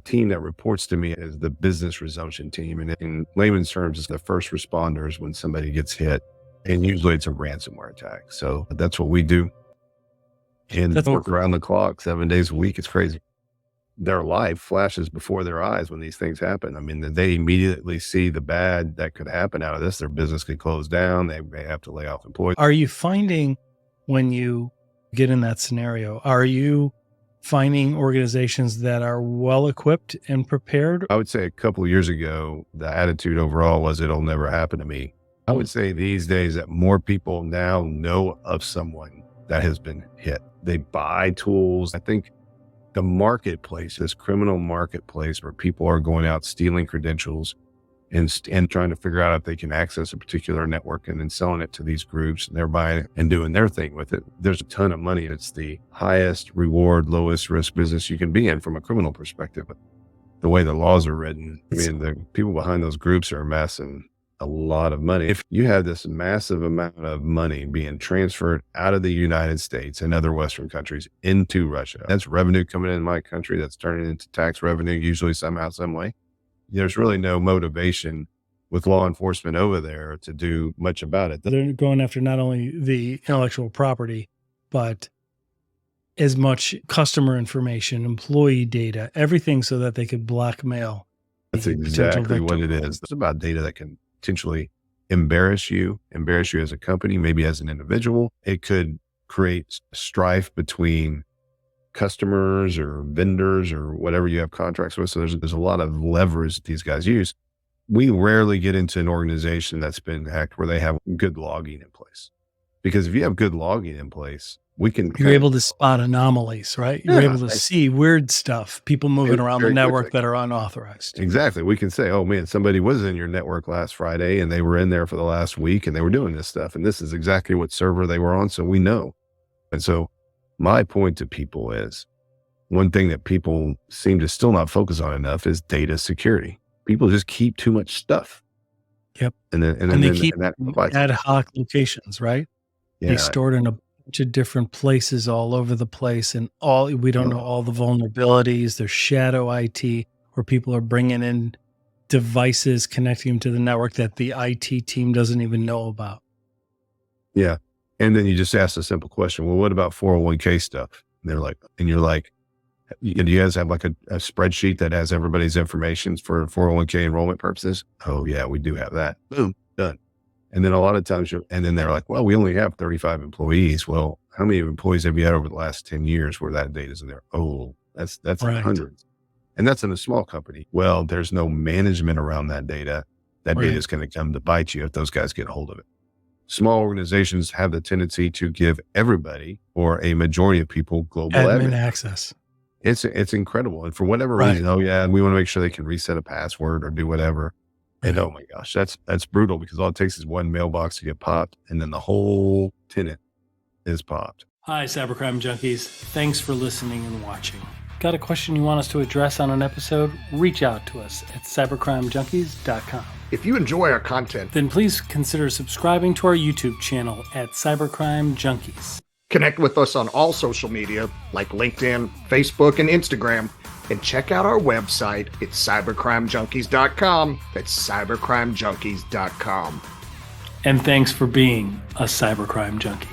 team that reports to me is the business resumption team. And in layman's terms, it's the first responders when somebody gets hit. And usually it's a ransomware attack. So that's what we do. And that's work around the clock, 7 days a week. It's crazy. Their life flashes before their eyes when these things happen. I mean, they immediately see the bad that could happen out of this. Their business could close down. They may have to lay off employees. Are you finding when you get in that scenario, are you finding organizations that are well equipped and prepared? I would say a couple of years ago, the attitude overall was it'll never happen to me. I would say these days that more people now know of someone that has been hit. They buy tools. I think the marketplace, this criminal marketplace where people are going out stealing credentials and trying to figure out if they can access a particular network and then selling it to these groups, and they're buying it and doing their thing with it. There's a ton of money. It's the highest reward, lowest risk business you can be in from a criminal perspective. But the way the laws are written, I mean, the people behind those groups are amassing a lot of money. If you have this massive amount of money being transferred out of the United States and other Western countries into Russia, that's revenue coming in my country that's turning into tax revenue, usually somehow, some way. There's really no motivation with law enforcement over there to do much about it. They're going after not only the intellectual property, but as much customer information, employee data, everything so that they could blackmail. That's exactly what it is. It's about data that can potentially embarrass you as a company, maybe as an individual. It could create strife between customers or vendors or whatever you have contracts with. So there's a lot of leverage that these guys use. We rarely get into an organization that's been hacked where they have good logging in place. Because if you have good logging in place, you're able to spot anomalies, right? You're able to see weird stuff, people moving around the network that are unauthorized. Exactly. We can say, oh man, somebody was in your network last Friday and they were in there for the last week and they were doing this stuff. And this is exactly what server they were on. So we know. And so my point to people is one thing that people seem to still not focus on enough is data security. People just keep too much stuff. Yep. And they keep ad hoc locations, right? Yeah. They stored in a bunch of different places all over the place, and we don't know all the vulnerabilities. There's shadow IT where people are bringing in devices, connecting them to the network that the IT team doesn't even know about. Yeah. And then you just ask a simple question. Well, what about 401k stuff? And you're like, do you guys have like a spreadsheet that has everybody's information for 401k enrollment purposes? Oh yeah, we do have that. Boom, done. And then a lot of times, and then they're like, well, we only have 35 employees. Well, how many employees have you had over the last 10 years where that data's in there? Oh, that's right. Hundreds. And that's in a small company. Well, there's no management around that data. That data is going to come to bite you if those guys get a hold of it. Small organizations have the tendency to give everybody or a majority of people global admin access. It's incredible. And for whatever reason, we want to make sure they can reset a password or do whatever. And oh my gosh, that's brutal because all it takes is one mailbox to get popped and then the whole tenant is popped. Hi, Cybercrime Junkies. Thanks for listening and watching. Got a question you want us to address on an episode? Reach out to us at cybercrimejunkies.com. If you enjoy our content, then please consider subscribing to our YouTube channel at Cybercrime Junkies. Connect with us on all social media like LinkedIn, Facebook, and Instagram. And check out our website at cybercrimejunkies.com. That's cybercrimejunkies.com. And thanks for being a Cybercrime Junkie.